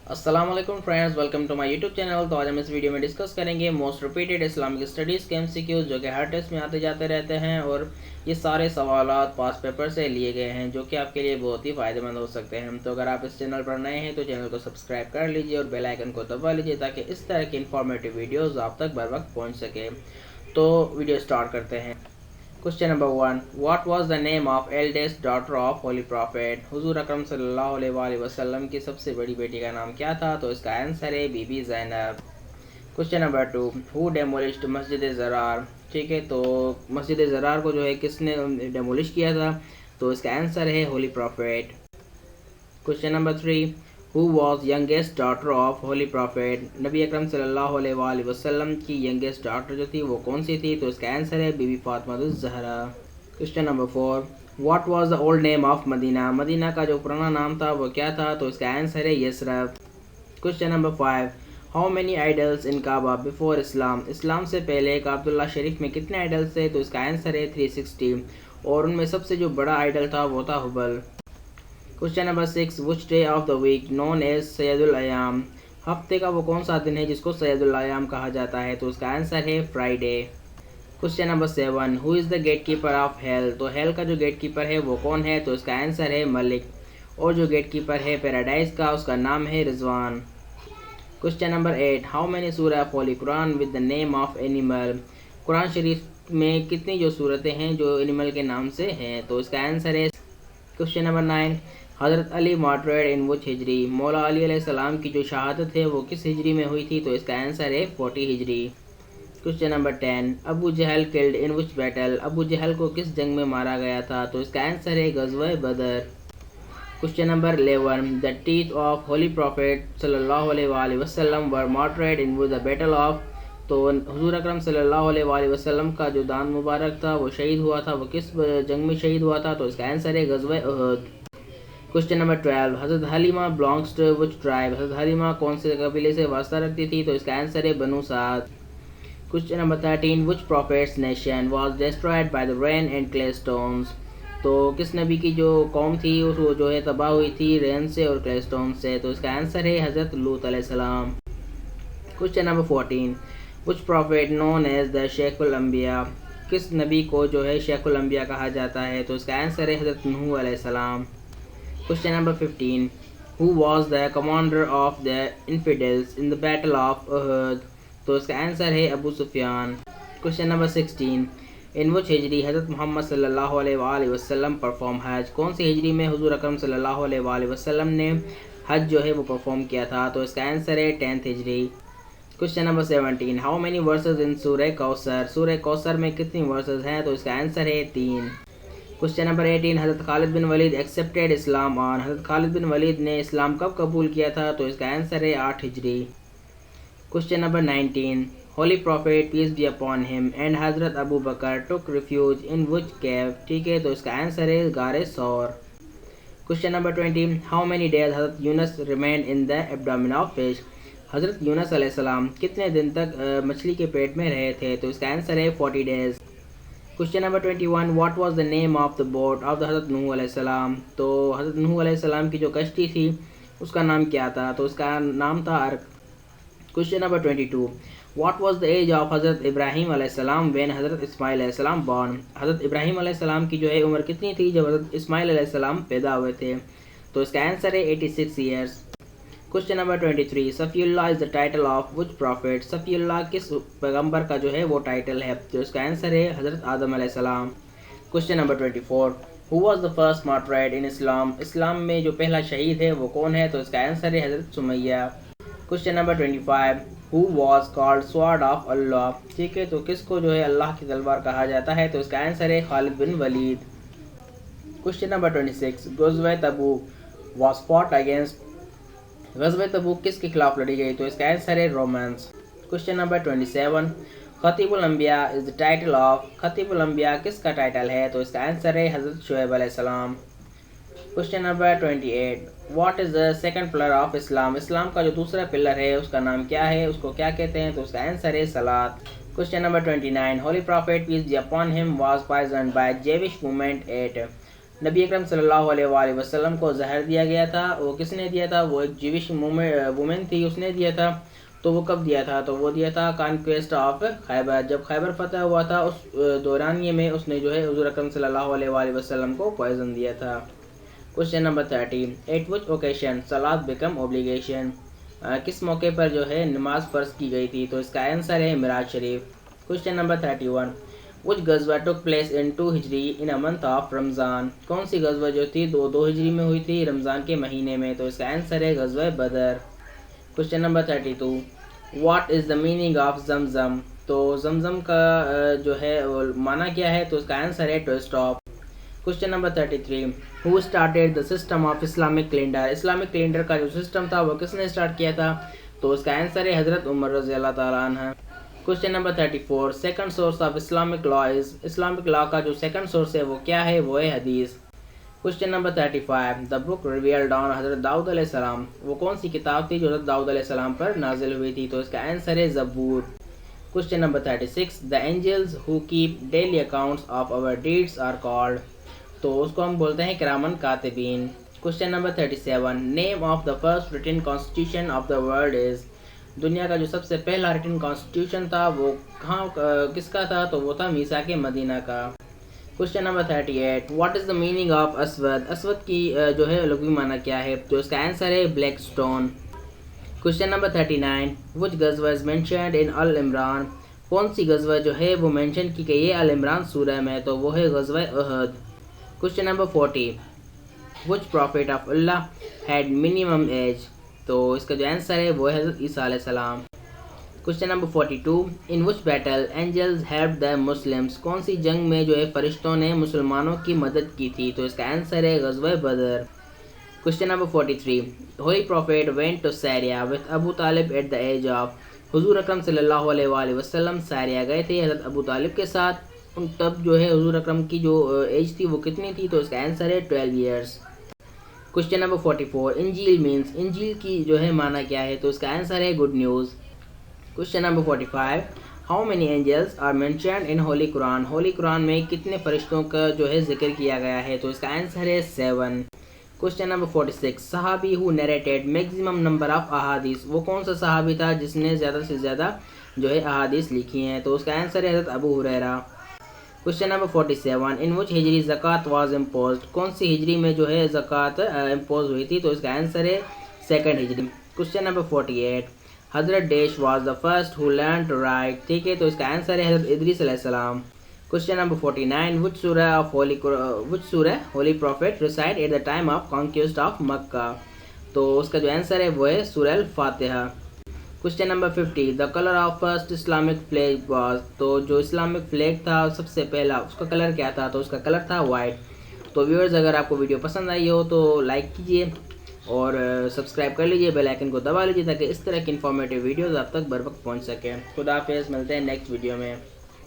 अस्सलाम वालेकुम friends, welcome to my YouTube channel. तो आज हम इस वीडियो में डिस्कस करेंगे मोस्ट रिपीटेड इस्लामिक स्टडीज़ के एमसीक्यूज जो कि हर टेस्ट में आते जाते रहते हैं, और ये सारे सवालात पास पेपर से लिए गए हैं जो कि आपके लिए बहुत ही फ़ायदेमंद हो सकते हैं। तो अगर आप इस चैनल पर नए हैं तो चैनल को सब्सक्राइब कर लीजिए और बेल आइकन को दबा लीजिए ताकि इस तरह की इन्फॉर्मेटिव वीडियोज़ आप तक बर वक्त पहुँच सके। तो वीडियो स्टार्ट करते हैं। Question number 1. What was the name of eldest daughter of Holy Prophet? हुजूर अकरम सल्लल्लाहु अलैहि वसल्लम की सबसे बड़ी बेटी का नाम क्या था? तो इसका आंसर है Bibi Zainab. Question number 2. Who demolished मस्जिद ज़रार? ठीक है, तो मस्जिद ज़रार को जो है किसने डेमोलिश किया था? तो इसका आंसर है holy prophet. Question number 3. Who was youngest daughter of holy prophet? नबी अकरम सल्लल्लाहु अलैहि वसल्लम की यंगेस्ट डॉटर जो थी वो कौन सी थी? तो इसका आंसर है Bibi Fatima Zahra. Question number 4. What was the old name of Medina? Medina का जो पुराना नाम था वो क्या था? तो इसका आंसर है Yathrib. Question number 5. How many idols in Kaaba before Islam? इस्लाम से पहले काबतुल्लाह शरीफ में कितने आइडल्स थे? तो इसका आंसर है 360, और उनमें सबसे जो बड़ा आइडल था वो था Hubal. Question number 6. Which day of the week known as सैयदुल अयाम? हफ्ते का वो कौन सा दिन है जिसको सैयदुल अयाम कहा जाता है? तो उसका आंसर है Friday. Question number 7. Who is the gatekeeper of hell? तो हेल का जो गेट कीपर है वो कौन है? तो इसका आंसर है मलिक, और जो गेट कीपर है पैराडाइज का उसका नाम है Rizwan. Question number 8. How many surah of Holy Quran with the name of animal? कुरान शरीफ में कितनी जो सूरतें हैं जो एनिमल के नाम से हैं? तो इसका आंसर है। Question number 9. हज़रत अली मार्टरेड इन विच हिजरी? मौला अली अलैहिस्सलाम की जो शहादत है वो किस हिजरी में हुई थी? तो इसका आंसर है 40 हिजरी। Question number 10. Abu Jahl killed in which battle? Abu Jahl को किस जंग में मारा गया था? तो इसका आंसर है गज़वा Badr. Question number 11. The teeth of holy prophet सल्लल्लाहु अलैहि वसल्लम वर मार्टरेड इन द बैटल ऑफ? तो हुजूर अकरम सल्लल्लाहु अलैहि वसल्लम का जो दान मुबारक था वो शहीद हुआ था, वो किस जंग में शहीद हुआ था? तो इसका आंसर है गज़वा उहद। Question number 12. हज़रत हलीमा बिलोंग्स टू विच ट्राइब? हज़रत हलीमा कौन से कबीले से वास्ता रखती थी? तो इसका आंसर है Banu Saad. Question number 13. Which prophet's nation was destroyed by the rain and clay stones? तो किस नबी की जो कौम थी वो जो है तबाह हुई थी रेन से और क्ले स्टोन से? तो इसका आंसर है हज़रत लूत अलैहिस्सलाम। Question number 14. Which prophet known as the शेखुल अंबिया? किस नबी को जो है शेखुल अंबिया कहा जाता है? तो इसका आंसर है हज़रत नूह अलैहिस्सलाम। Question number 15. Who was the commander of the infidels in the battle of Uhud? तो इसका आंसर है Abu Sufyan. Question number 16. In which हिजरी हज़रत मोहम्मद सल्लल्लाहु अलैहि वसल्लम परफॉर्म हज? कौन सी हिजरी में हुजूर अकरम सल्लल्लाहु अलैहि वसल्लम ने हज जो है वो परफॉर्म किया था? तो इसका आंसर है 10th हिजरी। Question number 17. How many verses in surah Kausar? सूरह कौसर में कितनी वर्सेस हैं? तो इसका आंसर है 3। Question number 18. हज़रत Khalid bin Waleed accepted Islam on? हज़रत खालिद बिन वलीद ने इस्लाम कब कबूल किया था? तो इसका आंसर है 8 हिजरी। Question number 19. Holy Prophet peace be upon him and हज़रत Abu Bakr took refuge in विच केव? ठीक है, तो इसका आंसर है गारे सौर। Question number 20. How many days हज़रत Yunus remained in the abdomen of fish? हज़रत यूनस अलैहिस्सलाम कितने दिन तक मछली के पेट में रहे थे? तो इसका आंसर है 40 days. Question number 21. What was the name of the boat of the हज़रत नूह अलैहिस्सलाम? तो हज़रत नूह अलैहिस्सलाम की जो कश्ती थी उसका नाम क्या था? तो उसका नाम था अर्क। Question number 22. What was the age of हज़रत इब्राहीम अलैहिस्सलाम व्हेन हज़रत इस्माइल अलैहिस्सलाम बॉर्न? हज़रत इब्राहीम अलैहिस्सलाम की जो है उम्र कितनी थी जब हज़रत इस्माइल अलैहिस्सलाम पैदा हुए थे? तो इसका आंसर है 86 ईयर्स। Question number 23. सफ़ीउल्लाह is the title of which prophet? सफ़ीउल्लाह किस पैगंबर का जो है वो टाइटल है? तो इसका आंसर है हज़रत आदम अलैहिस्सलाम। Question number 24. Who was the first martyred in Islam? इस्लाम में जो पहला शहीद है वो कौन है? तो इसका आंसर है हज़रत Sumayya. Question number 25. Who was called sword of Allah? ठीक है, तो किसको जो है अल्लाह की तलवार कहा जाता है? तो इसका आंसर है Khalid bin Walid. Question number 26. गज़वा तबूक वाज फॉट अगेंस्ट? ग़ज़वा तबूक किसके खिलाफ लड़ी गई? तो इसका आंसर है रोमांस। Question number 27. खतीबुल अंबिया इज़ द टाइटल ऑफ? खतीबुल अंबिया किसका टाइटल है? तो इसका आंसर है हज़रत शुएब अलैहिस्सलाम। Question number 28. What is the second pillar of Islam? इस्लाम का जो दूसरा पिलर है उसका नाम क्या है, उसको क्या कहते हैं? तो उसका आंसर है सलात। Question number 29. Holy Prophet peace be upon him was poisoned by Jewish movement at? नबी अकरम सल्लल्लाहु अलैहि वसल्लम को जहर दिया गया था, वो किसने दिया था? वो एक जीविश वुमेन थी, उसने दिया था। तो वो कब दिया था? तो वो दिया था कॉन्क्वेस्ट ऑफ खैबर, जब खैबर फतह हुआ था उस दौरानिए में उसने जो है हुजूर अकरम सल्लल्लाहु अलैहि वसल्लम को पॉइजन दिया था। क्वेश्चन नंबर 30, एट विच ओकेशन सलात बिकम ओब्लिगेशन, किस मौके पर जो है नमाज फ़र्ज की गई थी? तो इसका आंसर है मिराज शरीफ। क्वेश्चन नंबर 31, विच गज़वा टुक प्लेस इन 2 हिजरी in a month of Ramzan, कौन सी गज़वा जो थी 2 हिजरी में हुई थी रमज़ान के महीने में? तो इसका आंसर है गज़वा Badr. Question number 32, what is the meaning of Zamzam, तो जमज़म का जो है माना क्या है? तो इसका आंसर है to stop. Question number 33, who started the system of Islamic calendar, Islamic calendar का जो सिस्टम था वो किसने स्टार्ट किया था? तो इसका आंसर है हज़रत उमर रज़ी अल्लाह ताला अन्हा। Question number 34, second source of Islamic law is, Islamic law का जो सेकंड सोर्स है वो क्या है? वो है हदीस। Question number 35, the book revealed on हज़रत दाऊद अलैहिस्सलाम, वो कौन सी किताब थी जो हज़रत दाऊद अलैहिस्सलाम पर नाजिल हुई थी? तो इसका आंसर है Zabur. Question number 36, the angels who keep daily accounts of our deeds are called, तो उसको हम बोलते हैं किरामन कातिबीन। Question number 37, name of the first written constitution of the world is, दुनिया का जो सबसे पहला रिटन कॉन्स्टिट्यूशन था वो कहाँ किसका था? तो वो था मीसाक मदीना का। Question number 38, what is the meaning of असवद, असवद की जो है लुग़वी माना क्या है? तो इसका आंसर है black stone. Question number 39, which गज़वा is mentioned in Al Imran, कौन सी गज़वा जो है वो मेंशन की गई है अल इमरान सूरह में? तो वो है गज़वा Uhud. Question number 40, which prophet of Allah had minimum age, तो इसका जो आंसर है वो है हज़रत ईसा अलैहिस्सलाम। Question number 42, in which battle angels helped the Muslims, कौन सी जंग में जो है फरिश्तों ने मुसलमानों की मदद की थी? तो इसका आंसर है गज़वा Badr. Question number 43, holy prophet went to Syria with Abu Talib at the age of, हुजूर अकरम सल्लल्लाहु अलैहि वसल्लम सारिया गए थे हज़रत अबू तालिब के साथ, तब जो है हुजूर अकरम की जो एज थी वो कितनी थी? तो इसका आंसर है 12 ईयर्स। क्वेश्चन नंबर 44, इंजील मीन्स, इंजील की जो है माना क्या है? तो इसका आंसर है good news. Question number 45, how many angels are mentioned in holy Quran, holy Quran में कितने फरिश्तों का जो है जिक्र किया गया है? तो इसका आंसर है 7। क्वेश्चन नंबर 46, सहाबी who narrated maximum number of अहादीस, वो कौन सा सहाबी था जिसने ज़्यादा से ज़्यादा जो है अहादीस लिखी हैं? तो उसका आंसर है हज़रत Abu Hurairah. Question number 47, in which हिजरी ज़कात वाज इम्पोज्ड, कौन सी हिजरी में जो है ज़कात इम्पोज हुई थी? तो इसका आंसर है सेकंड हिजरी। क्वेश्चन नंबर 48, हज़रत dash was the first who learn to write, ठीक है, तो इसका आंसर है हज़रत इदरीस अलैहिस्सलाम। क्वेश्चन नंबर 49, विच सूरह holy prophet reside at the time of conquest of Mecca, तो उसका जो आंसर है वो है सूरह Al Fatiha. Question number 50, the colour of first Islamic flag was, तो जो इस्लामिक फ्लैग था सबसे पहला उसका कलर क्या था? तो उसका कलर था वाइट। तो व्यूअर्स, अगर आपको वीडियो पसंद आई हो तो लाइक कीजिए और सब्सक्राइब कर लीजिए, बेल आइकन को दबा लीजिए ताकि इस तरह की इन्फॉर्मेटिव वीडियोज़ आप तक बर वक्त पहुँच सकें। खुदा हाफिज़, मिलते हैं नेक्स्ट वीडियो में।